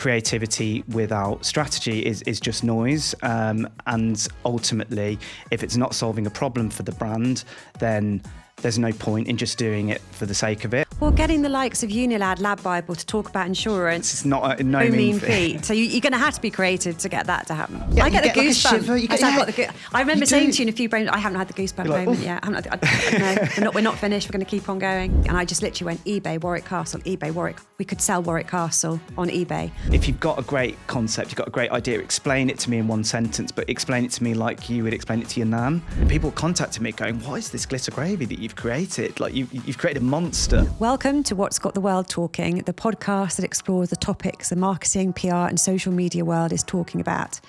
creativity without strategy is just noise. And ultimately, if it's not solving a problem for the brand, then there's no point in just doing it for the sake of it. Well, getting the likes of Unilad, Lab Bible to talk about insurance, it's not a no mean feat. So you're going to have to be creative to get that to happen. Yeah, I get the goosebumps. I remember saying to you in a few brains, I haven't had the goosebump moment yet. No, we're not finished. We're going to keep on going. And I just literally went eBay, Warwick Castle, eBay, Warwick. We could sell Warwick Castle on eBay. If you've got a great concept, you've got a great idea, explain it to me in one sentence, but explain it to me like you would explain it to your nan. And people contacted me going, what is this glitter gravy that you've created? Like you've created a monster. Welcome to What's Got the World Talking, the podcast that explores the topics the marketing, PR and social media world is talking about.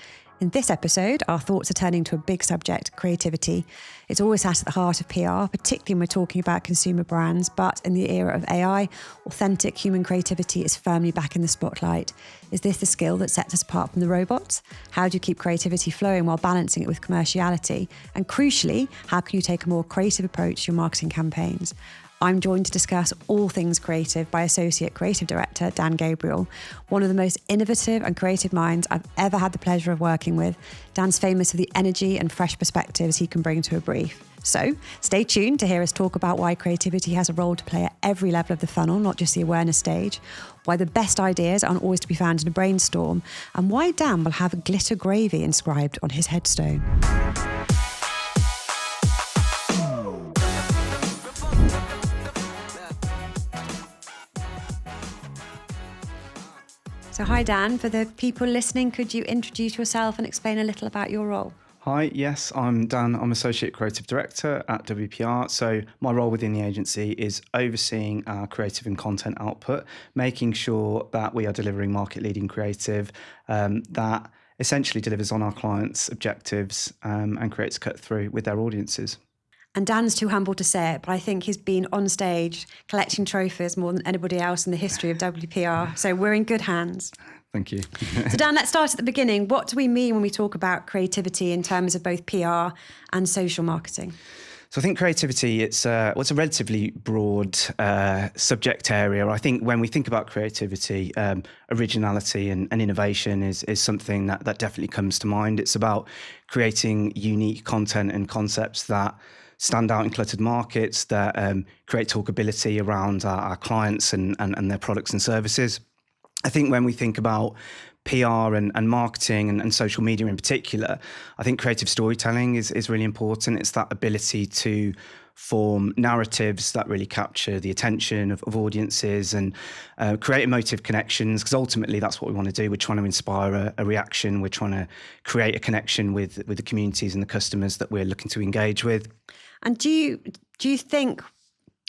In this episode, our thoughts are turning to a big subject, creativity. It's always sat at the heart of PR, particularly when we're talking about consumer brands, but in the era of AI, authentic human creativity is firmly back in the spotlight. Is this the skill that sets us apart from the robots? How do you keep creativity flowing while balancing it with commerciality? And crucially, how can you take a more creative approach to your marketing campaigns? I'm joined to discuss all things creative by Associate Creative Director Dan Gabriel, one of the most innovative and creative minds I've ever had the pleasure of working with. Dan's famous for the energy and fresh perspectives he can bring to a brief. So stay tuned to hear us talk about why creativity has a role to play at every level of the funnel, not just the awareness stage, why the best ideas aren't always to be found in a brainstorm, and why Dan will have glitter gravy inscribed on his headstone. So hi Dan, for the people listening, could you introduce yourself and explain a little about your role? Hi, yes, I'm Dan. I'm Associate Creative Director at WPR. So my role within the agency is overseeing our creative and content output, making sure that we are delivering market-leading creative that essentially delivers on our clients' objectives and creates a cut through with their audiences. And Dan's too humble to say it, but I think he's been on stage collecting trophies more than anybody else in the history of WPR. So we're in good hands. Thank you. So Dan, let's start at the beginning. What do we mean when we talk about creativity in terms of both PR and social marketing? So I think creativity, it's a relatively broad subject area. I think when we think about creativity, originality and innovation is something that definitely comes to mind. It's about creating unique content and concepts that stand out in cluttered markets, that create talkability around our clients and their products and services. I think when we think about PR and marketing and social media in particular, I think creative storytelling is really important. It's that ability to form narratives that really capture the attention of audiences and create emotive connections, because ultimately that's what we want to do. We're trying to inspire a reaction. We're trying to create a connection with the communities and the customers that we're looking to engage with. And do you think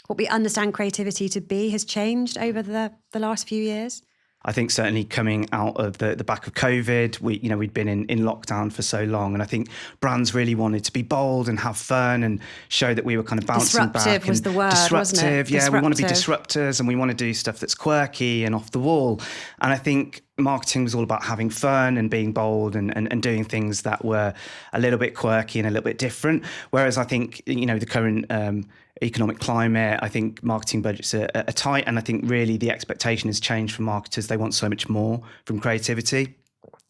what we understand creativity to be has changed over the last few years? I think certainly coming out of the back of COVID, we'd been in lockdown for so long, and I think brands really wanted to be bold and have fun and show that we were kind of bouncing back. Disruptive was the word, wasn't it? Yeah, we want to be disruptors and we want to do stuff that's quirky and off the wall. And I think marketing was all about having fun and being bold and doing things that were a little bit quirky and a little bit different. Whereas I think, the current economic climate, I think marketing budgets are tight, and I think really the expectation has changed from marketers. They want so much more from creativity.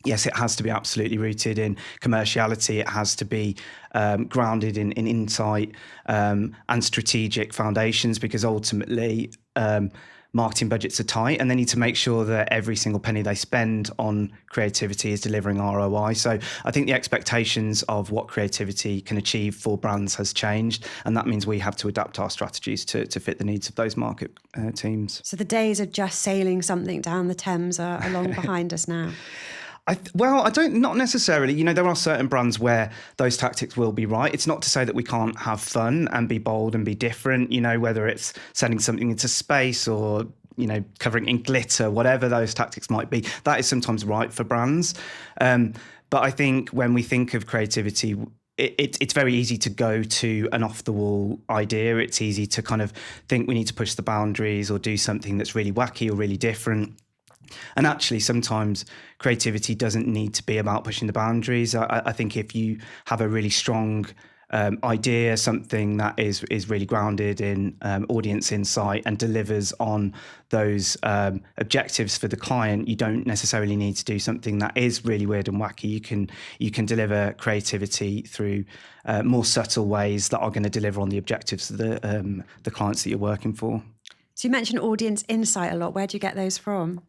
Yes, it has to be absolutely rooted in commerciality. It has to be grounded in insight and strategic foundations, because ultimately marketing budgets are tight, and they need to make sure that every single penny they spend on creativity is delivering ROI. So I think the expectations of what creativity can achieve for brands has changed, and that means we have to adapt our strategies to fit the needs of those market teams. So the days of just sailing something down the Thames are long behind us now. Not necessarily. There are certain brands where those tactics will be right. It's not to say that we can't have fun and be bold and be different, whether it's sending something into space or, covering in glitter, whatever those tactics might be. That is sometimes right for brands. But I think when we think of creativity, it's very easy to go to an off-the-wall idea. It's easy to kind of think we need to push the boundaries or do something that's really wacky or really different. And actually, sometimes creativity doesn't need to be about pushing the boundaries. I think if you have a really strong idea, something that is really grounded in audience insight and delivers on those objectives for the client, you don't necessarily need to do something that is really weird and wacky. You can deliver creativity through more subtle ways that are going to deliver on the objectives of the clients that you're working for. So you mentioned audience insight a lot. Where do you get those from?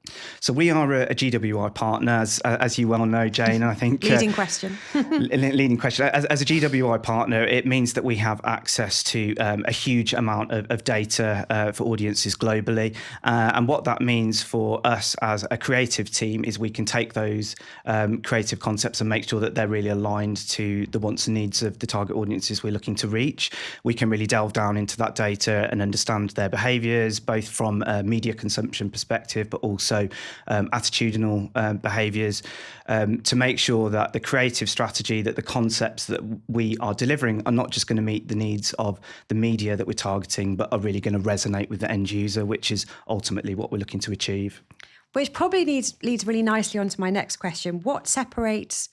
So we are a GWI partner, as you well know, Jane. And I think leading question. Leading question. As a GWI partner, it means that we have access to a huge amount of data for audiences globally. And what that means for us as a creative team is we can take those creative concepts and make sure that they're really aligned to the wants and needs of the target audiences we're looking to reach. We can really delve down into that data and understand their behaviours, both from a media consumption perspective, but also attitudinal behaviours, to make sure that the creative strategy, that the concepts that we are delivering are not just going to meet the needs of the media that we're targeting, but are really going to resonate with the end user, which is ultimately what we're looking to achieve. Which probably leads really nicely onto my next question. What separates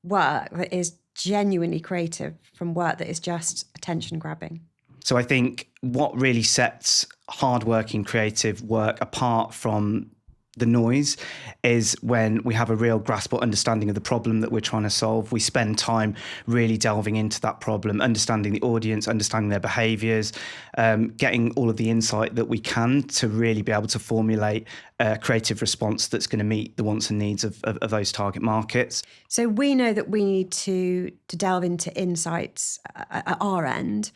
work that is genuinely creative from work that is just attention grabbing? So I think what really sets hardworking creative work apart from the noise is when we have a real grasp or understanding of the problem that we're trying to solve. We spend time really delving into that problem, understanding the audience, understanding their behaviours, getting all of the insight that we can to really be able to formulate a creative response that's going to meet the wants and needs of those target markets. So we know that we need to delve into insights at our end.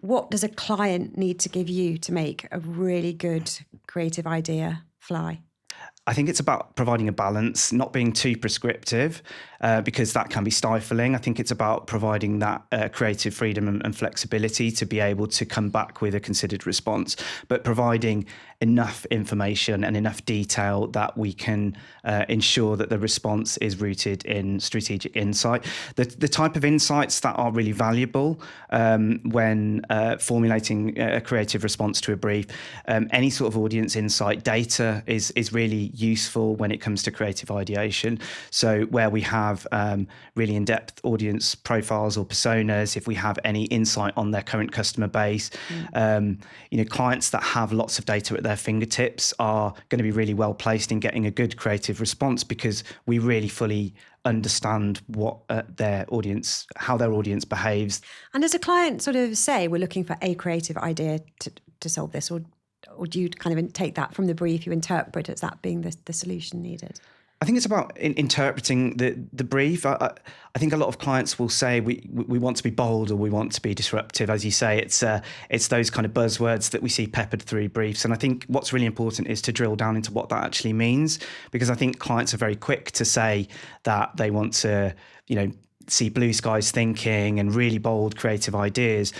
What does a client need to give you to make a really good creative idea fly? I think it's about providing a balance, not being too prescriptive, because that can be stifling. I think it's about providing that creative freedom and flexibility to be able to come back with a considered response, but providing enough information and enough detail that we can ensure that the response is rooted in strategic insight. The type of insights that are really valuable when formulating a creative response to a brief, any sort of audience insight data is really useful when it comes to creative ideation. So where we have really in-depth audience profiles or personas, if we have any insight on their current customer base, clients that have lots of data at their fingertips are going to be really well placed in getting a good creative response, because we really fully understand what how their audience behaves. And does a client sort of say, we're looking for a creative idea to solve this, or do you kind of take that from the brief, you interpret as that being the solution needed? I think it's about interpreting the brief. I think a lot of clients will say we want to be bold or we want to be disruptive. As you say, it's those kind of buzzwords that we see peppered through briefs. And I think what's really important is to drill down into what that actually means, because I think clients are very quick to say that they want to, see blue skies thinking and really bold creative ideas,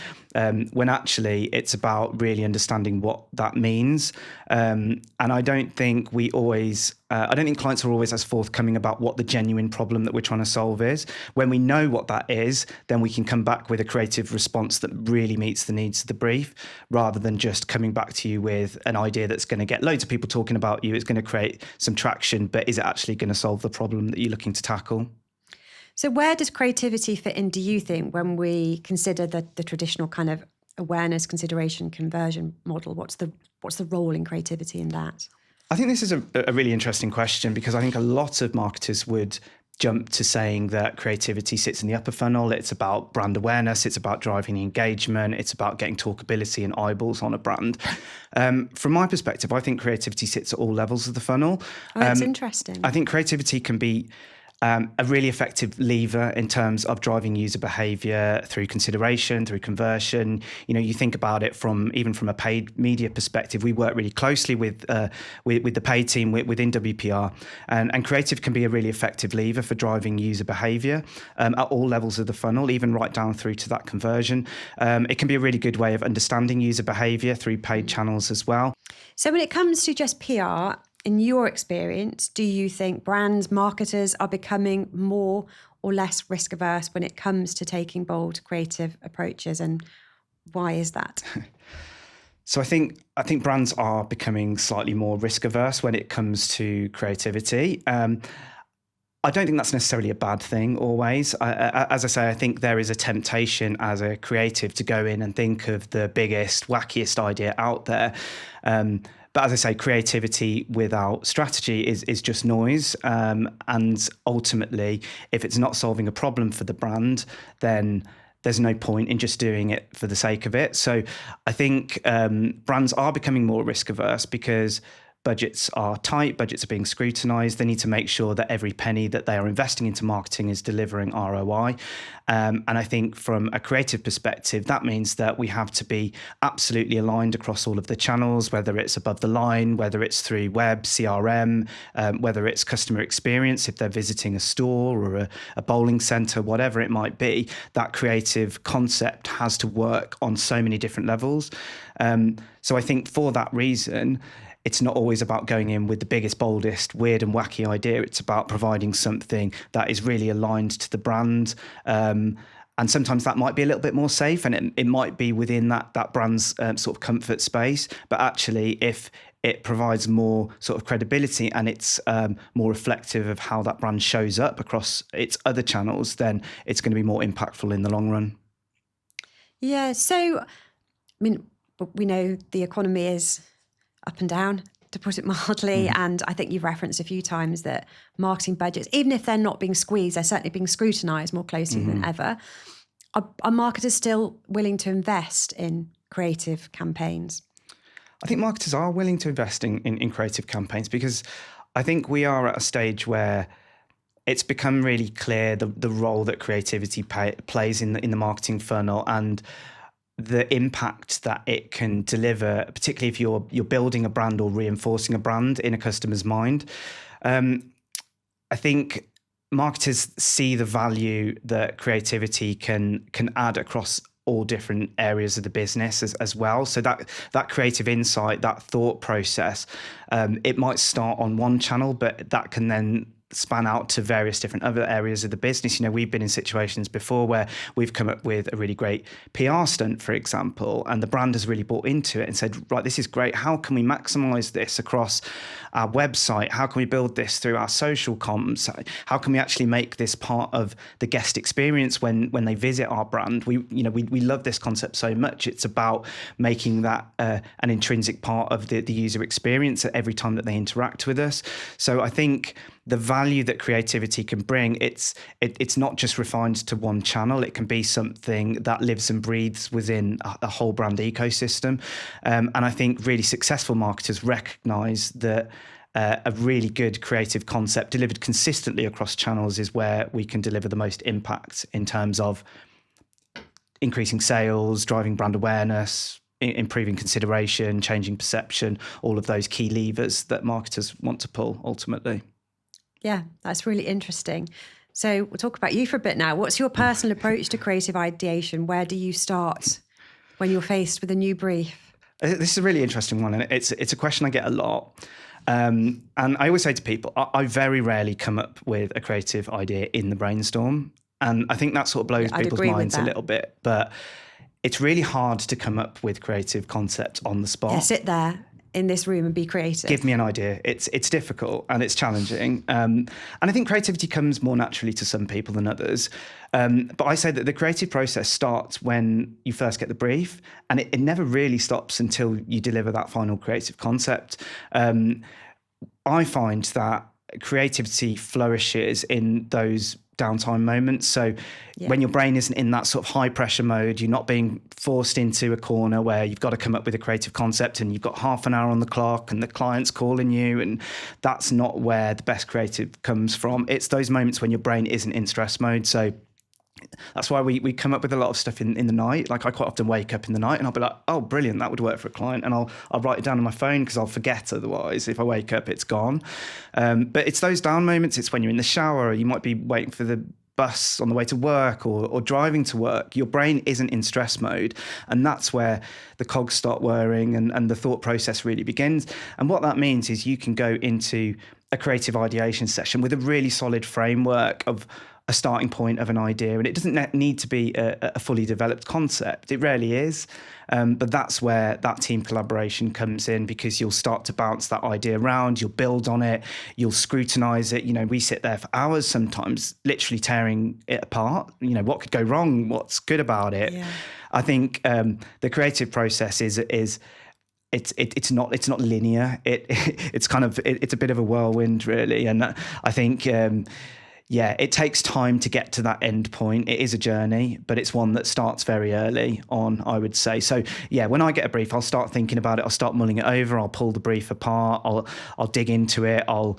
when actually it's about really understanding what that means. And I don't think clients are always as forthcoming about what the genuine problem that we're trying to solve is. When we know what that is, then we can come back with a creative response that really meets the needs of the brief, rather than just coming back to you with an idea that's going to get loads of people talking about you. It's going to create some traction, but is it actually going to solve the problem that you're looking to tackle? So where does creativity fit in, do you think, when we consider the traditional kind of awareness, consideration, conversion model? What's the role in creativity in that? I think this is a really interesting question, because I think a lot of marketers would jump to saying that creativity sits in the upper funnel. It's about brand awareness. It's about driving engagement. It's about getting talkability and eyeballs on a brand. From my perspective, I think creativity sits at all levels of the funnel. Oh, that's interesting. I think creativity can be a really effective lever in terms of driving user behavior through consideration, through conversion. You think about it even from a paid media perspective. We work really closely with the paid team within WPR, and creative can be a really effective lever for driving user behavior at all levels of the funnel, even right down through to that conversion. It can be a really good way of understanding user behavior through paid channels as well. So when it comes to just PR, in your experience, do you think brands, marketers are becoming more or less risk averse when it comes to taking bold, creative approaches, and why is that? So I think brands are becoming slightly more risk averse when it comes to creativity. I don't think that's necessarily a bad thing always. As I say, I think there is a temptation as a creative to go in and think of the biggest, wackiest idea out there. But as I say, creativity without strategy is just noise. And ultimately, if it's not solving a problem for the brand, then there's no point in just doing it for the sake of it. So I think brands are becoming more risk averse because budgets are tight, budgets are being scrutinized. They need to make sure that every penny that they are investing into marketing is delivering ROI. And I think from a creative perspective, that means that we have to be absolutely aligned across all of the channels, whether it's above the line, whether it's through web, CRM, whether it's customer experience, if they're visiting a store or a bowling center, whatever it might be. That creative concept has to work on so many different levels. So I think for that reason, it's not always about going in with the biggest, boldest, weird and wacky idea. It's about providing something that is really aligned to the brand. And sometimes that might be a little bit more safe, and it might be within that brand's sort of comfort space. But actually, if it provides more sort of credibility and it's more reflective of how that brand shows up across its other channels, then it's going to be more impactful in the long run. Yeah. So, I mean, we know the economy is up and down, to put it mildly. And I think you've referenced a few times that marketing budgets, even if they're not being squeezed, they're certainly being scrutinised more closely than ever. Are marketers still willing to invest in creative campaigns? I think marketers are willing to invest in creative campaigns because I think we are at a stage where it's become really clear the role that creativity plays in the marketing funnel and the impact that it can deliver, particularly if you're building a brand or reinforcing a brand in a customer's mind. I think marketers see the value that creativity can add across all different areas of the business as well. So that creative insight, that thought process, it might start on one channel, but that can then span out to various different other areas of the business. You know, we've been in situations before where we've come up with a really great PR stunt, for example, and the brand has really bought into it and said, right, this is great. How can we maximize this across our website? How can we build this through our social comms? How can we actually make this part of the guest experience when they visit our brand? We love this concept so much. It's about making that an intrinsic part of the user experience every time that they interact with us. So I think the value that creativity can bring, it's not just refined to one channel. It can be something that lives and breathes within a whole brand ecosystem. And I think really successful marketers recognize that a really good creative concept delivered consistently across channels is where we can deliver the most impact in terms of increasing sales, driving brand awareness, improving consideration, changing perception, all of those key levers that marketers want to pull ultimately. Yeah, that's really interesting. So we'll talk about you for a bit now. What's your personal approach to creative ideation? Where do you start when you're faced with a new brief? This is a really interesting one, and it's a question I get a lot. And I always say to people, I very rarely come up with a creative idea in the brainstorm. And I think that sort of blows people's minds a little bit. But it's really hard to come up with creative concepts on the spot. Yeah, sit there in this room and be creative. Give me an idea. It's difficult and it's challenging. And I think creativity comes more naturally to some people than others. But I say that the creative process starts when you first get the brief, and it never really stops until you deliver that final creative concept. I find that creativity flourishes in those downtime moments. So when your brain isn't in that sort of high pressure mode, you're not being forced into a corner where you've got to come up with a creative concept and you've got half an hour on the clock and the client's calling you, and that's not where the best creative comes from. It's those moments when your brain isn't in stress mode. So that's why we come up with a lot of stuff in the night. Like I quite often wake up in the night and I'll be like, oh, brilliant, that would work for a client. And I'll write it down on my phone because I'll forget otherwise. If I wake up, it's gone. But it's those down moments. It's when you're in the shower, or you might be waiting for the bus on the way to work or driving to work. Your brain isn't in stress mode. And that's where the cogs start whirring and the thought process really begins. And what that means is you can go into a creative ideation session with a really solid framework of a starting point of an idea. And it doesn't need to be a fully developed concept. It rarely is. But that's where that team collaboration comes in, because you'll start to bounce that idea around, you'll build on it, you'll scrutinize it. We sit there for hours sometimes, literally tearing it apart. What could go wrong? What's good about it? Yeah. I think the creative process is it's not linear. It's a bit of a whirlwind, really. And I think it takes time to get to that end point. It is a journey, but it's one that starts very early on, I would say. So when I get a brief, I'll start thinking about it. I'll start mulling it over. I'll pull the brief apart. I'll dig into it. I'll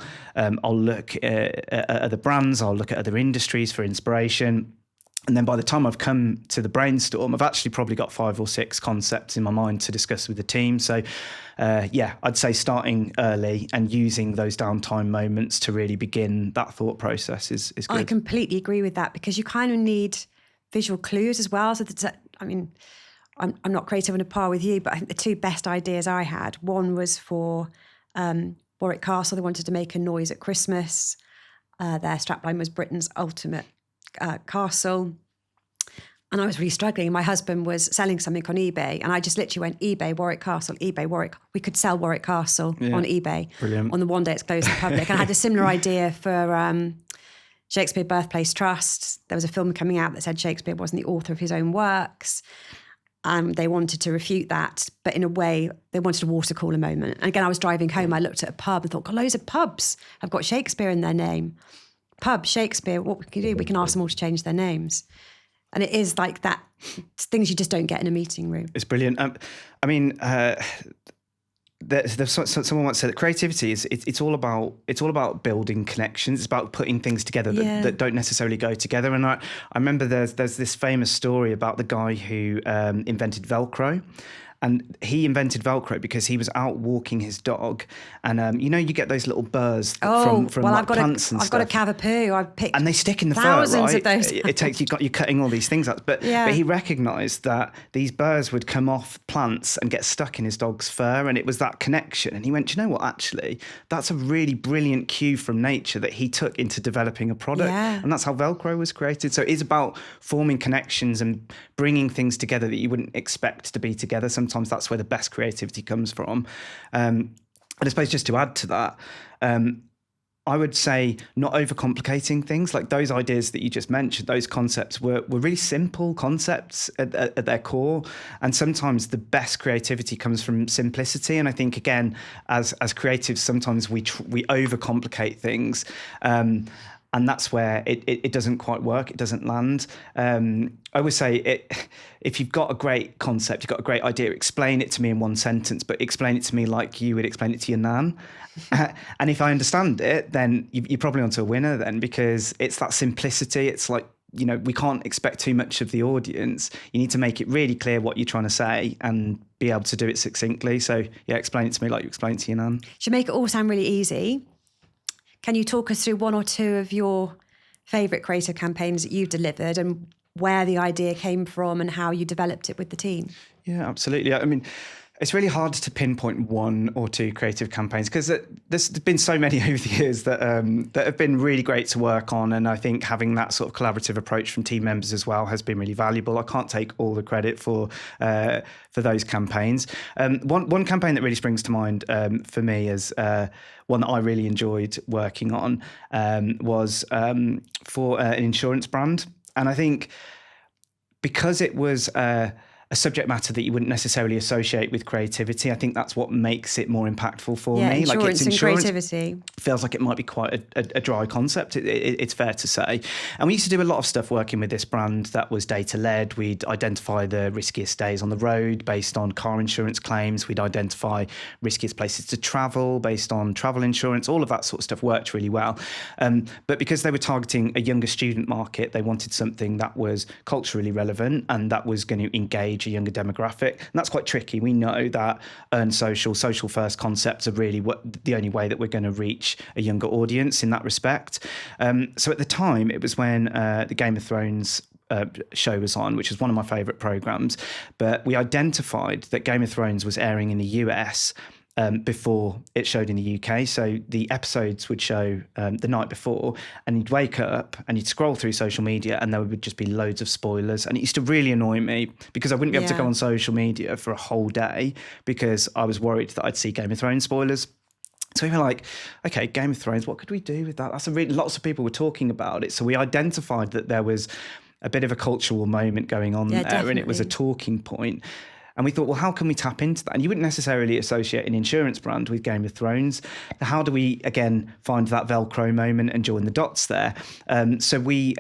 look at other brands. I'll look at other industries for inspiration. And then by the time I've come to the brainstorm, I've actually probably got 5 or 6 concepts in my mind to discuss with the team. So, I'd say starting early and using those downtime moments to really begin that thought process is good. I completely agree with that, because you kind of need visual clues as well. So I'm not creative on a par with you, but I think the 2 best ideas I had, one was for Warwick Castle. They wanted to make a noise at Christmas. Their strapline was Britain's ultimate castle, and I was really struggling. My husband was selling something on eBay, and I just literally went eBay Warwick Castle, eBay Warwick. We could sell Warwick Castle on eBay. Brilliant. On the one day it's closed to the public. And I had a similar idea for Shakespeare Birthplace Trust. There was a film coming out that said Shakespeare wasn't the author of his own works. They wanted to refute that, but in a way, they wanted a water cooler moment. And again, I was driving home, I looked at a pub and thought, God, loads of pubs have got Shakespeare in their name. Pub, Shakespeare, what we can do, we can ask them all to change their names. And it is like that, things you just don't get in a meeting room. It's brilliant. Someone once said that creativity is it's all about building connections. It's about putting things together that don't necessarily go together. And I remember there's this famous story about the guy who invented Velcro. And he invented Velcro because he was out walking his dog, and you get those little burrs from plants and stuff. I've got a cavapoo. I've picked, and they stick in the thousands fur, right? of those. It takes you're cutting all these things out, but he recognised that these burrs would come off plants and get stuck in his dog's fur, and it was that connection. And he went, you know what? Actually, that's a really brilliant cue from nature that he took into developing a product, and that's how Velcro was created. So it is about forming connections and bringing things together that you wouldn't expect to be together. Sometimes that's where the best creativity comes from. And I suppose just to add to that, I would say not overcomplicating things. Like those ideas that you just mentioned, those concepts were really simple concepts at their core. And sometimes the best creativity comes from simplicity. And I think, again, as creatives, sometimes we overcomplicate things. And that's where it doesn't quite work. It doesn't land. I always say, if you've got a great concept, you've got a great idea, explain it to me in one sentence, but explain it to me like you would explain it to your nan. And if I understand it, then you're probably onto a winner then, because it's that simplicity. It's like, we can't expect too much of the audience. You need to make it really clear what you're trying to say and be able to do it succinctly. So explain it to me like you explain it to your nan. To make it all sound really easy, can you talk us through 1 or 2 of your favourite creative campaigns that you've delivered and where the idea came from and how you developed it with the team? Yeah, absolutely. I mean, it's really hard to pinpoint 1 or 2 creative campaigns, because there's been so many over the years that have been really great to work on. And I think having that sort of collaborative approach from team members as well has been really valuable. I can't take all the credit for those campaigns. One campaign that really springs to mind for me is one that I really enjoyed working on was for an insurance brand. And I think because it was a subject matter that you wouldn't necessarily associate with creativity, I think that's what makes it more impactful for me. Insurance and creativity feels like it might be quite a dry concept. It's fair to say. And we used to do a lot of stuff working with this brand that was data-led. We'd identify the riskiest days on the road based on car insurance claims. We'd identify riskiest places to travel based on travel insurance. All of that sort of stuff worked really well. But because they were targeting a younger student market, they wanted something that was culturally relevant and that was going to engage a younger demographic. And that's quite tricky. We know that earned social first concepts are really the only way that we're going to reach a younger audience in that respect. So at the time, it was when the Game of Thrones show was on, which is one of my favourite programmes. But we identified that Game of Thrones was airing in the US before it showed in the UK. So the episodes would show the night before, and you'd wake up and you'd scroll through social media and there would just be loads of spoilers. And it used to really annoy me because I wouldn't be able to go on social media for a whole day because I was worried that I'd see Game of Thrones spoilers. So we were like, okay, Game of Thrones, what could we do with that? Lots of people were talking about it. So we identified that there was a bit of a cultural moment going on there, definitely. and it was a talking point. And we thought, well, how can we tap into that? And you wouldn't necessarily associate an insurance brand with Game of Thrones. How do we, again, find that Velcro moment and join the dots there? So we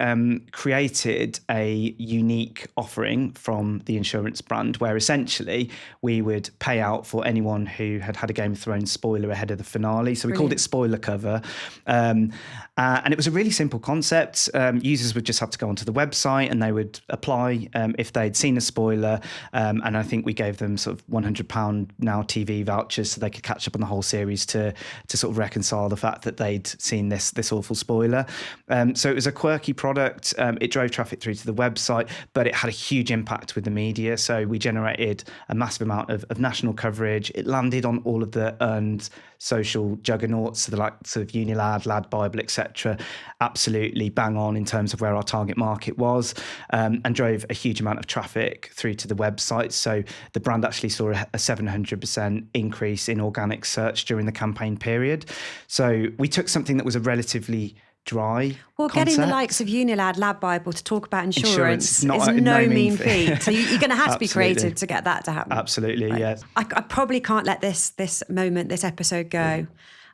created a unique offering from the insurance brand where essentially we would pay out for anyone who had had a Game of Thrones spoiler ahead of the finale. So we called it Spoiler Cover. And it was a really simple concept. Users would just have to go onto the website and they would apply if they'd seen a spoiler. And I think we gave them sort of £100 Now TV vouchers so they could catch up on the whole series to sort of reconcile the fact that they'd seen this awful spoiler. So it was a quirky product. It drove traffic through to the website, but it had a huge impact with the media. So we generated a massive amount of national coverage. It landed on all of the earned social juggernauts, so the likes of Unilad, Lad Bible, etc. Absolutely bang on in terms of where our target market was, and drove a huge amount of traffic through to the website. So the brand actually saw a 700% increase in organic search during the campaign period. So we took something that was a relatively dry concept. Getting the likes of Unilad, Lad Bible to talk about insurance is no mean feat. So you're going to have to be creative to get that to happen. Absolutely, yeah. I probably can't let this episode go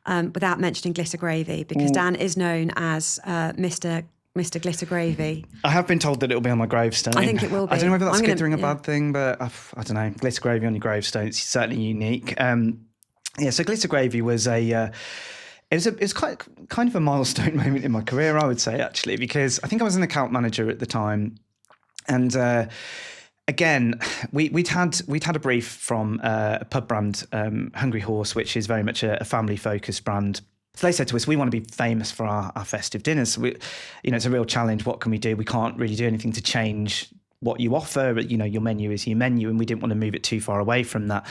without mentioning Glitter Gravy, because Dan is known as Mr. Glitter Gravy. I have been told that it'll be on my gravestone. I think it will be. I don't know whether that's good or a bad thing, but I don't know. Glitter Gravy on your gravestone, it's certainly unique. So Glitter Gravy was it was kind of a milestone moment in my career, I would say, actually, because I think I was an account manager at the time. And again, we'd had a brief from a pub brand, Hungry Horse, which is very much a family-focused brand. So they said to us, we want to be famous for our festive dinners. So it's a real challenge. What can we do? We can't really do anything to change what you offer. Your menu is your menu, and we didn't want to move it too far away from that.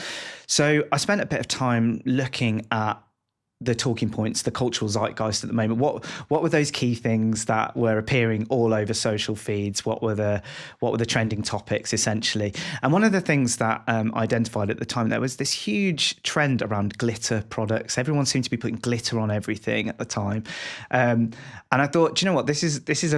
So I spent a bit of time looking at the talking points, the cultural zeitgeist at the moment. What were those key things that were appearing all over social feeds? What were the trending topics, essentially? And one of the things that I identified at the time, there was this huge trend around glitter products. Everyone seemed to be putting glitter on everything at the time, and I thought, do you know what? This is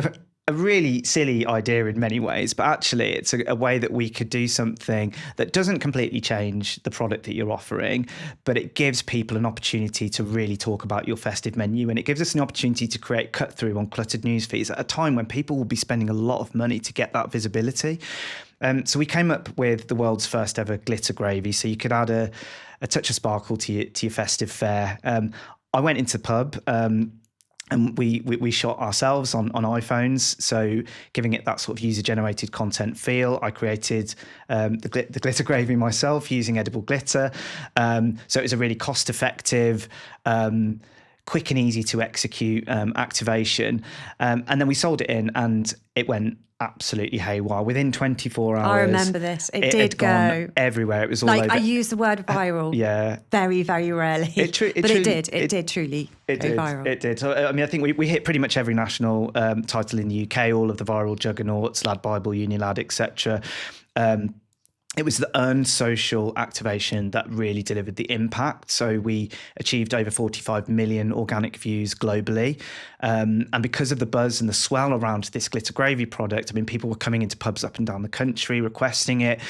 a really silly idea in many ways, but actually it's a way that we could do something that doesn't completely change the product that you're offering, but it gives people an opportunity to really talk about your festive menu, and it gives us an opportunity to create cut through on cluttered news feeds at a time when people will be spending a lot of money to get that visibility. So we came up with the world's first ever Glitter Gravy, so you could add a touch of sparkle to your festive fare. I went into the pub, and we shot ourselves on iPhones, so giving it that sort of user-generated content feel. I created the Glitter Gravy myself using edible glitter. So it was a really cost-effective, quick and easy to execute activation. And then we sold it in, and it went absolutely haywire. Within 24 hours. I remember this. It did go everywhere. It was all over. I use the word viral. Yeah. Very, very rarely. It did truly go viral. It did. So, I think we hit pretty much every national title in the UK, all of the viral juggernauts, Lad Bible, Unilad, etc. It was the earned social activation that really delivered the impact. So we achieved over 45 million organic views globally. And because of the buzz and the swell around this Glitter Gravy product, people were coming into pubs up and down the country requesting it.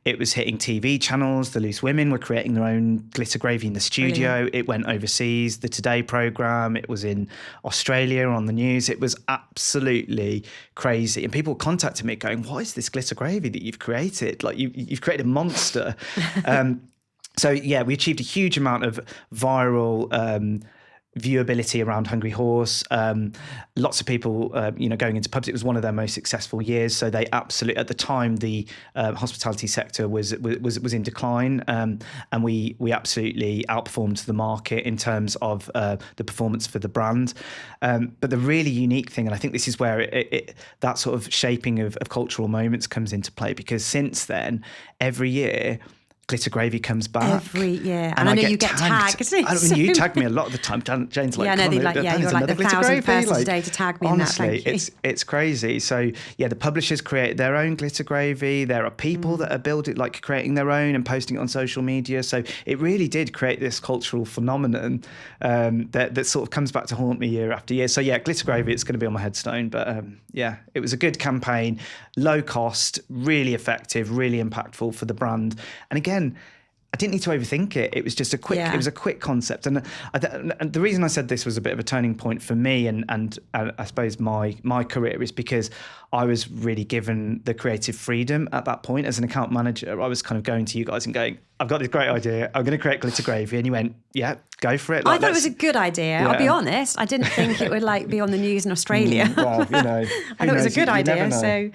It was hitting TV channels. The Loose Women were creating their own Glitter Gravy in the studio. Brilliant. It went overseas. The Today programme, it was in Australia on the news. It was absolutely crazy. And people contacted me going, what is this Glitter Gravy that you've created? Like you've created a monster. So yeah, we achieved a huge amount of viral viewability around Hungry Horse. Lots of people, going into pubs. It was one of their most successful years. So they absolutely, at the time, the hospitality sector was in decline, and we absolutely outperformed the market in terms of the performance for the brand. But the really unique thing, and I think this is where that sort of shaping of cultural moments comes into play, because since then, every year, glitter gravy comes back every year, and I know you get tagged. I mean, you tag me a lot of the time. Jane's like, yeah, no, you're like the 1,000th person today to tag me honestly, in that. it's crazy. So yeah, the publishers create their own glitter gravy. There are people that are building, like creating their own and posting it on social media. So it really did create this cultural phenomenon that sort of comes back to haunt me year after year. So yeah, glitter gravy, it's going to be on my headstone. But yeah, it was a good campaign, low cost, really effective, really impactful for the brand. And again, I didn't need to overthink it. It was just it was a quick concept. And the reason I said this was a bit of a turning point for me and I suppose my career is because I was really given the creative freedom at that point. As an account manager, I was kind of going to you guys and going, I've got this great idea. I'm going to create glitter gravy. And you went, yeah, go for it. I thought it was a good idea. Yeah. I'll be honest. I didn't think it would be on the news in Australia. Well, I thought it was a good idea. So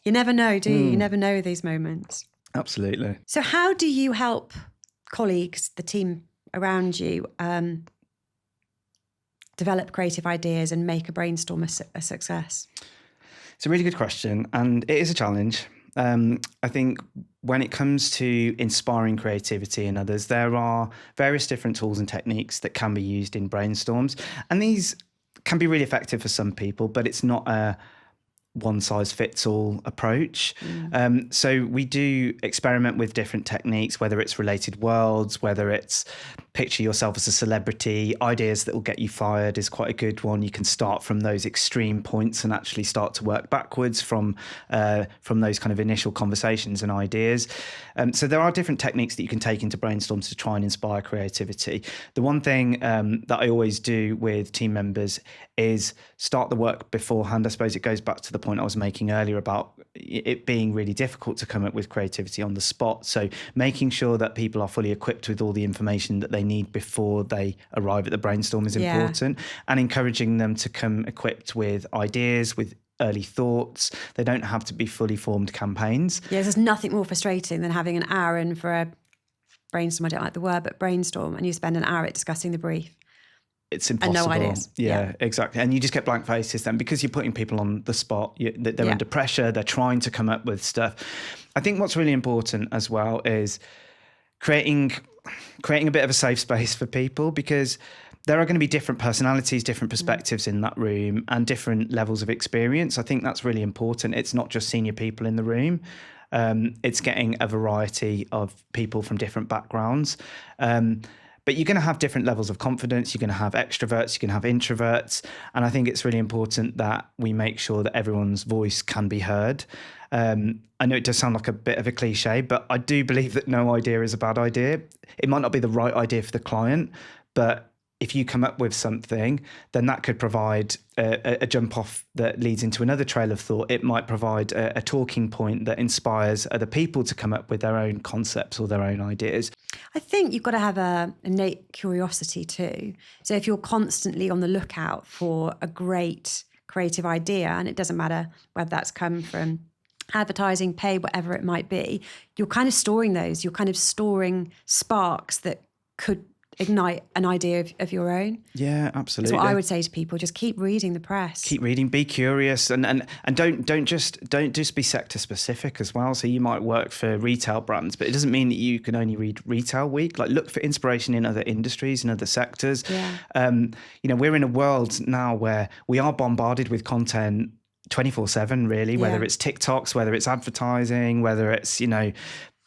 you never know, do you? You never know these moments. Absolutely. So how do you help colleagues, the team around you, develop creative ideas and make a brainstorm a success? It's a really good question, and it is a challenge. I think when it comes to inspiring creativity in others, there are various different tools and techniques that can be used in brainstorms, and these can be really effective for some people, but it's not a one-size-fits-all approach. So we do experiment with different techniques, whether it's related worlds, whether it's picture yourself as a celebrity. Ideas that will get you fired is quite a good one. You can start from those extreme points and actually start to work backwards from those kind of initial conversations and ideas. So there are different techniques that you can take into brainstorms to try and inspire creativity. The one thing that I always do with team members is start the work beforehand. I suppose it goes back to the point I was making earlier about it being really difficult to come up with creativity on the spot. So making sure that people are fully equipped with all the information that they need before they arrive at the brainstorm is important, and encouraging them to come equipped with ideas, with early thoughts. They don't have to be fully formed campaigns. Yeah, there's nothing more frustrating than having an hour in for a brainstorm. I don't like the word, but brainstorm, and you spend an hour discussing the brief. It's impossible. And no ideas. Yeah, exactly. And you just get blank faces then because you're putting people on the spot. They're under pressure. They're trying to come up with stuff. I think what's really important as well is creating a bit of a safe space for people, because there are going to be different personalities, different perspectives in that room, and different levels of experience. I think that's really important. It's not just senior people in the room. It's getting a variety of people from different backgrounds. But you're going to have different levels of confidence. You're going to have extroverts, you're going to have introverts. And I think it's really important that we make sure that everyone's voice can be heard. I know it does sound like a bit of a cliche, but I do believe that no idea is a bad idea. It might not be the right idea for the client, but if you come up with something, then that could provide a jump off that leads into another trail of thought. It might provide a talking point that inspires other people to come up with their own concepts or their own ideas. I think you've got to have an innate curiosity too. So if you're constantly on the lookout for a great creative idea, and it doesn't matter whether that's come from advertising, pay, whatever it might be, you're kind of storing those. You're kind of storing sparks that could ignite an idea of your own. Yeah, absolutely. That's what I would say to people. Just keep reading the press. Keep reading, be curious, and don't just be sector specific as well. So you might work for retail brands, but it doesn't mean that you can only read Retail Week. Like, look for inspiration in other industries and other sectors. Yeah. We're in a world now where we are bombarded with content 24/7, really, whether it's TikToks, whether it's advertising, whether it's,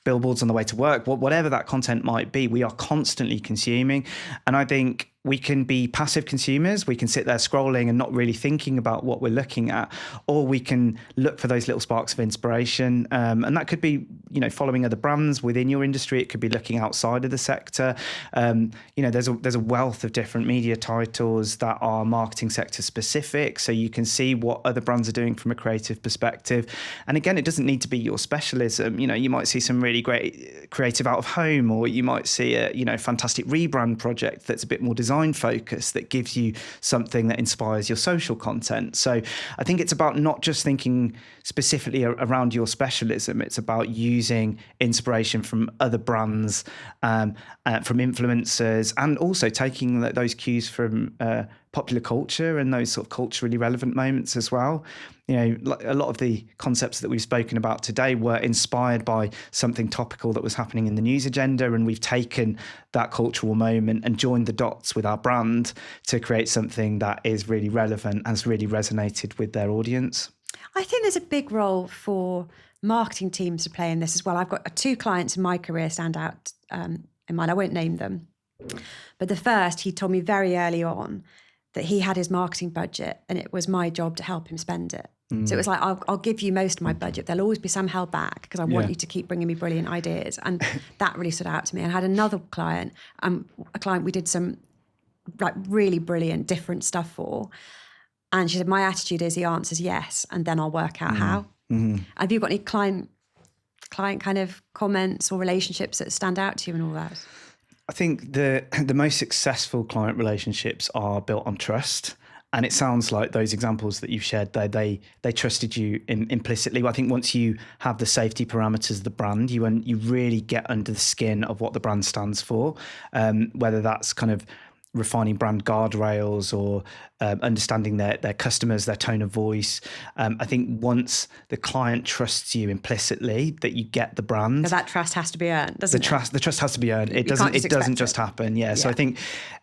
billboards on the way to work, whatever that content might be, we are constantly consuming. And I think we can be passive consumers. We can sit there scrolling and not really thinking about what we're looking at, or we can look for those little sparks of inspiration. And that could be, following other brands within your industry. It could be looking outside of the sector. There's a wealth of different media titles that are marketing sector specific. So you can see what other brands are doing from a creative perspective. And again, it doesn't need to be your specialism. You might see some really great creative out of home, or you might see a, fantastic rebrand project that's a bit more design focus that gives you something that inspires your social content. So I think it's about not just thinking specifically around your specialism. It's about using inspiration from other brands, from influencers, and also taking those cues from popular culture and those sort of culturally relevant moments as well. You know, like a lot of the concepts that we've spoken about today were inspired by something topical that was happening in the news agenda, and we've taken that cultural moment and joined the dots with our brand to create something that is really relevant and has really resonated with their audience. I think there's a big role for marketing teams to play in this as well. I've got 2 clients in my career stand out in mind. I won't name them. But the first, he told me very early on that he had his marketing budget and it was my job to help him spend it. So it was like, I'll give you most of my budget. There'll always be some held back because I want you to keep bringing me brilliant ideas. And that really stood out to me. And I had another client, a client we did some like really brilliant different stuff for. And she said, my attitude is the answer is yes. And then I'll work out how. Have you got any client kind of comments or relationships that stand out to you and all that? I think the most successful client relationships are built on trust. And it sounds like those examples that you've shared, they trusted you implicitly. I think once you have the safety parameters of the brand, you really get under the skin of what the brand stands for, whether that's kind of refining brand guardrails or understanding their customers, their tone of voice. I think once the client trusts you implicitly, that you get the brand. Now that trust has to be earned, doesn't it? The trust has to be earned. It doesn't just happen. Yeah. So I think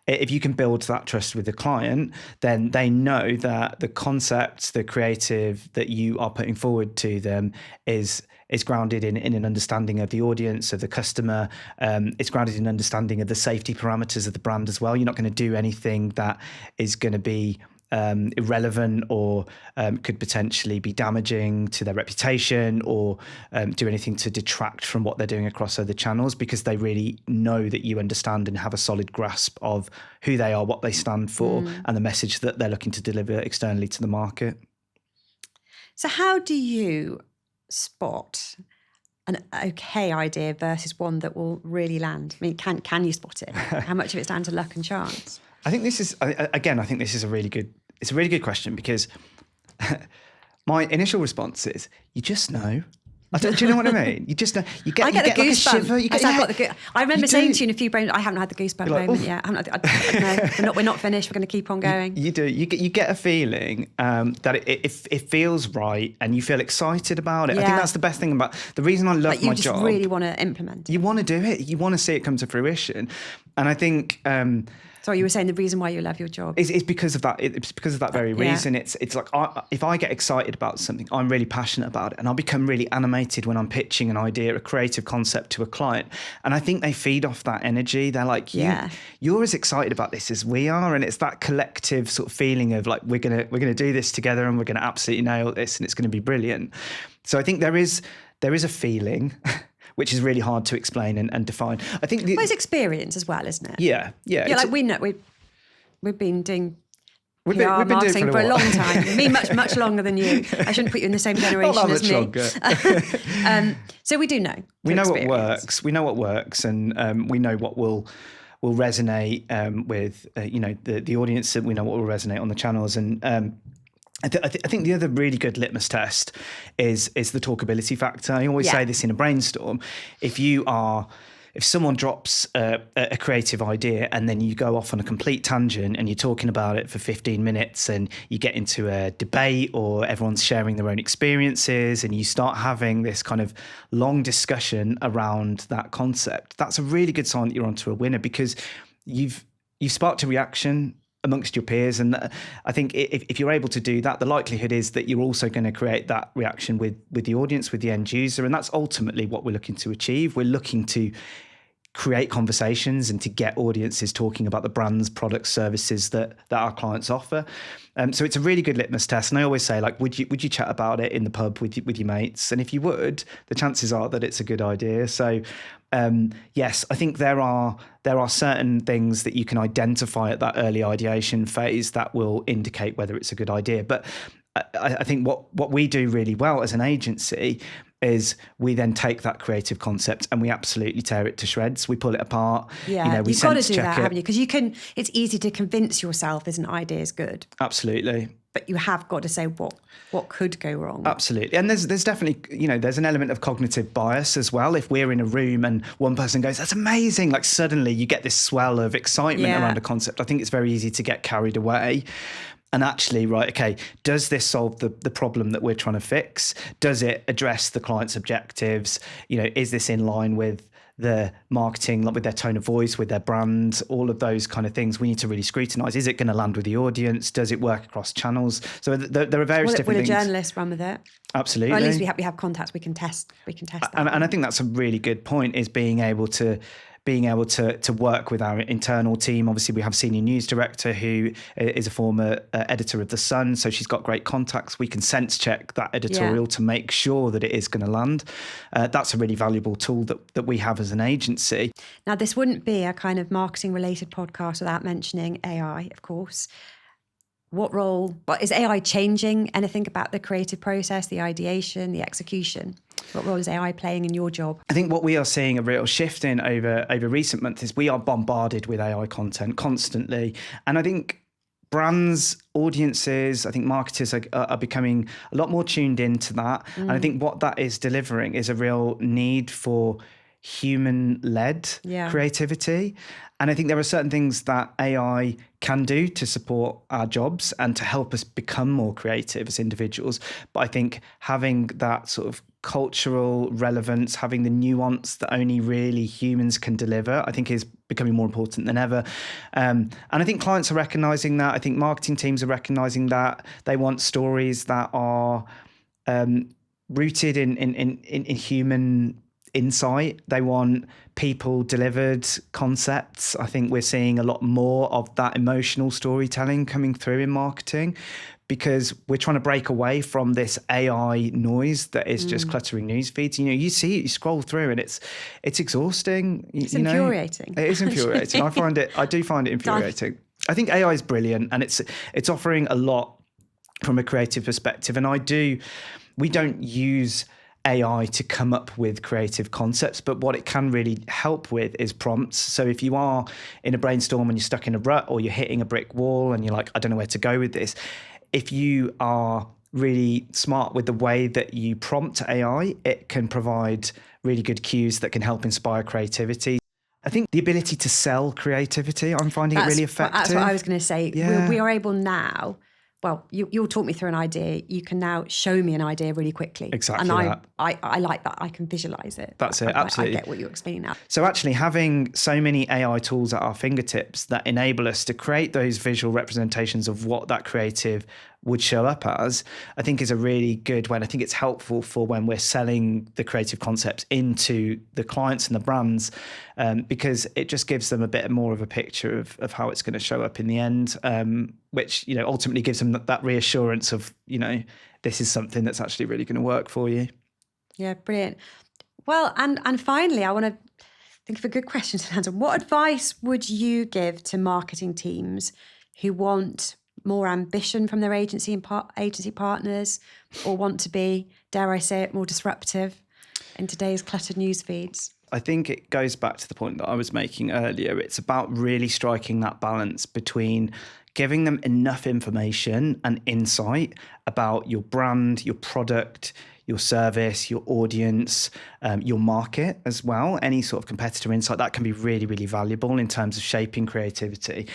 if you can build that trust with the client, then they know that the concept, the creative that you are putting forward to them is grounded in an understanding of the audience, of the customer. It's grounded in understanding of the safety parameters of the brand as well. You're not going to do anything that is going to be irrelevant or could potentially be damaging to their reputation or do anything to detract from what they're doing across other channels, because they really know that you understand and have a solid grasp of who they are, what they stand for, and the message that they're looking to deliver externally to the market. So how do you spot an okay idea versus one that will really land? I mean, can you spot it? How much of it's down to luck and chance? I think this is, again, I think this is a really good question, because my initial response is, you just know. Do you know what I mean? You just know. I get the goosebump. Like I remember saying to you in a few brains, I haven't had the goosebump moment yet. No, we're not finished. We're going to keep on going. You do. You get a feeling that it feels right, and you feel excited about it. Yeah. I think that's the best thing about the reason I love my job. You just really want to implement. You want to do it. You want to see it come to fruition, and I think. Sorry, you were saying the reason why you love your job. It's because of that. It's because of that very reason. It's like if I get excited about something, I'm really passionate about it, and I'll become really animated when I'm pitching an idea, a creative concept to a client. And I think they feed off that energy. They're like, you're as excited about this as we are, and it's that collective sort of feeling of like we're gonna do this together, and we're gonna absolutely nail this, and it's gonna be brilliant. So I think there is a feeling. Which is really hard to explain and define. I think it's experience as well, isn't it? Yeah. Like we know we've been doing PR marketing for a long time. Me much longer than you. I shouldn't put you in the same generation as me. Longer. So we do know. We know what works. We know what works, and we know what will resonate with the audience. We know what will resonate on the channels, and. I think the other really good litmus test is the talkability factor. I always say this in a brainstorm. If someone drops a creative idea and then you go off on a complete tangent and you're talking about it for 15 minutes and you get into a debate or everyone's sharing their own experiences and you start having this kind of long discussion around that concept, that's a really good sign that you're onto a winner, because you've sparked a reaction amongst your peers. And I think if you're able to do that, the likelihood is that you're also going to create that reaction with the audience, with the end user. And that's ultimately what we're looking to achieve. We're looking to create conversations and to get audiences talking about the brands, products, services that our clients offer. So it's a really good litmus test. And I always say, like, would you chat about it in the pub with your mates? And if you would, the chances are that it's a good idea. So yes, I think there are certain things that you can identify at that early ideation phase that will indicate whether it's a good idea. But I think what we do really well as an agency is we then take that creative concept and we absolutely tear it to shreds. We pull it apart. Yeah, you've got to do that, haven't you? Because it's easy to convince yourself that an idea is good. Absolutely. but you have got to say what could go wrong. Absolutely. And there's definitely, there's an element of cognitive bias as well. If we're in a room and one person goes, that's amazing, like suddenly you get this swell of excitement around a concept. I think it's very easy to get carried away. And actually, right, okay, does this solve the problem that we're trying to fix? Does it address the client's objectives? Is this in line with the marketing, like with their tone of voice, with their brand, all of those kind of things we need to really scrutinize. Is it going to land with the audience? Does it work across channels? So there are various different things. Will a journalist run with it? Absolutely. Or at least we have contacts. We can test that. And I think that's a really good point, is being able to work with our internal team. Obviously, we have senior news director who is a former editor of The Sun, so she's got great contacts. We can sense check that editorial to make sure that it is going to land. That's a really valuable tool that we have as an agency. Now, this wouldn't be a kind of marketing related podcast without mentioning AI, of course. What role, is AI changing anything about the creative process, the ideation, the execution? What role is AI playing in your job? I think what we are seeing a real shift in over recent months is we are bombarded with AI content constantly. And I think brands, audiences, I think marketers are becoming a lot more tuned into that. And I think what that is delivering is a real need for human-led creativity. And I think there are certain things that AI can do to support our jobs and to help us become more creative as individuals. But I think having that sort of cultural relevance, having the nuance that only really humans can deliver, I think is becoming more important than ever. And I think clients are recognizing that. I think marketing teams are recognizing that. They want stories that are rooted in human insight. They want people delivered concepts. I think we're seeing a lot more of that emotional storytelling coming through in marketing, because we're trying to break away from this AI noise that is just cluttering news feeds. You see it, you scroll through, and it's exhausting. It's infuriating. It is infuriating. I do find it infuriating. I think AI is brilliant, and it's offering a lot from a creative perspective. And we don't use AI to come up with creative concepts, but what it can really help with is prompts. So if you are in a brainstorm and you're stuck in a rut, or you're hitting a brick wall and you're like, I don't know where to go with this, if you are really smart with the way that you prompt AI, it can provide really good cues that can help inspire creativity. I think the ability to sell creativity, I'm finding it really effective. That's what I was going to say. Yeah. We are able now. Well, you'll talk me through an idea. You can now show me an idea really quickly. Exactly. And that. I like that. I can visualize it. That's it. Absolutely. I get what you're explaining now. So actually having so many AI tools at our fingertips that enable us to create those visual representations of what that creative would show up as, I think is a really good one. I think it's helpful for when we're selling the creative concepts into the clients and the brands, because it just gives them a bit more of a picture of how it's going to show up in the end, which, ultimately gives them that reassurance of, this is something that's actually really going to work for you. Yeah, brilliant. Well, and finally, I want to think of a good question to answer. What advice would you give to marketing teams who want more ambition from their agency and agency partners, or want to be, dare I say it, more disruptive in today's cluttered news feeds? I think it goes back to the point that I was making earlier. It's about really striking that balance between giving them enough information and insight about your brand, your product, your service, your audience, your market as well. Any sort of competitor insight that can be really, really valuable in terms of shaping creativity.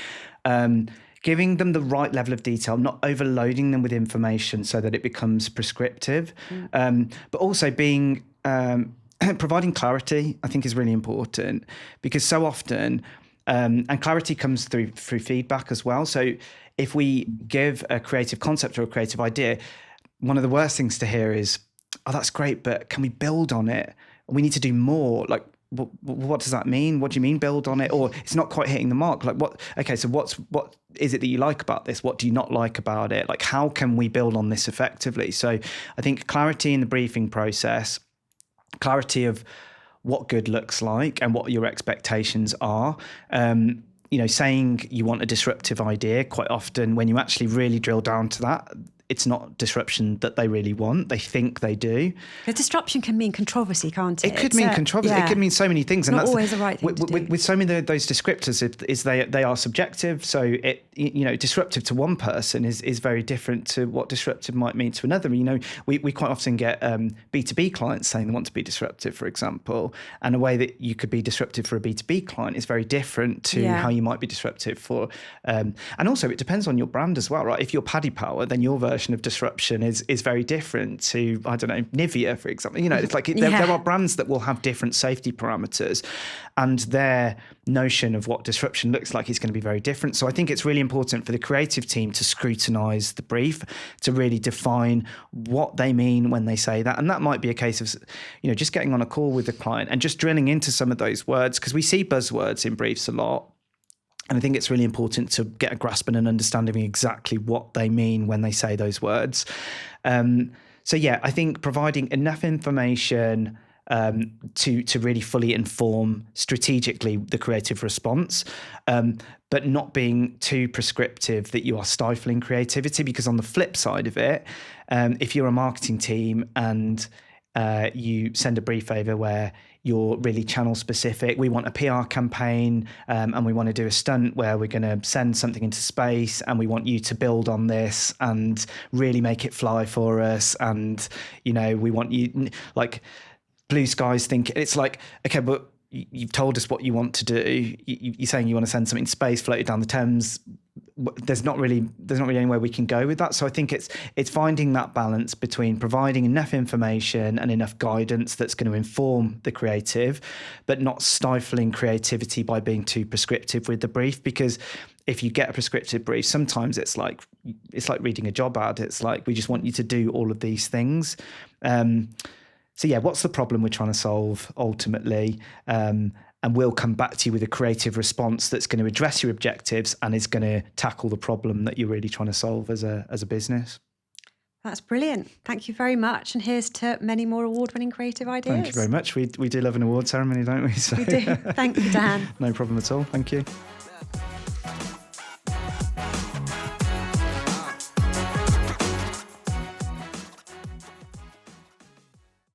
Giving them the right level of detail, not overloading them with information so that it becomes prescriptive, but also being providing clarity, I think, is really important, because so often, and clarity comes through feedback as well. So if we give a creative concept or a creative idea, one of the worst things to hear is, oh, that's great, but can we build on it? We need to do more. Like, what does that mean? What do you mean build on it? Or it's not quite hitting the mark. Like, what? Okay, so what is it that you like about this? What do you not like about it? Like, how can we build on this effectively? So I think clarity in the briefing process, clarity of what good looks like and what your expectations are. Saying you want a disruptive idea, quite often when you actually really drill down to that, it's not disruption that they really want. They think they do. Because disruption can mean controversy, can't it? It could mean controversy. Yeah. It could mean so many things. It's not always the right thing to do. With so many of those descriptors, they are subjective. So disruptive to one person is very different to what disruptive might mean to another. We quite often get B2B clients saying they want to be disruptive, for example, and a way that you could be disruptive for a B2B client is very different to how you might be disruptive for. And also it depends on your brand as well, right? If you're Paddy Power, then your version of disruption is very different to, I don't know, Nivea, for example. It's like there are brands that will have different safety parameters, and their notion of what disruption looks like is going to be very different. So I think it's really important for the creative team to scrutinise the brief, to really define what they mean when they say that. And that might be a case of, just getting on a call with the client and just drilling into some of those words, because we see buzzwords in briefs a lot. And I think it's really important to get a grasp and an understanding of exactly what they mean when they say those words. I think providing enough information to really fully inform strategically the creative response, but not being too prescriptive that you are stifling creativity. Because on the flip side of it, if you're a marketing team and you send a brief over where you're really channel specific, we want a PR campaign and we want to do a stunt where we're going to send something into space and we want you to build on this and really make it fly for us. And, we want you, like Blue Skies think it's like, okay, but you've told us what you want to do. You're saying you want to send something to space, float it down the Thames. There's not really anywhere we can go with that. So I think it's finding that balance between providing enough information and enough guidance that's going to inform the creative, but not stifling creativity by being too prescriptive with the brief. Because if you get a prescriptive brief, sometimes it's like reading a job ad. It's like, we just want you to do all of these things. What's the problem we're trying to solve ultimately? And we'll come back to you with a creative response that's going to address your objectives and is going to tackle the problem that you're really trying to solve as a business. That's brilliant. Thank you very much. And here's to many more award-winning creative ideas. Thank you very much. We do love an award ceremony, don't we? So, we do. Thank you, Dan. No problem at all. Thank you.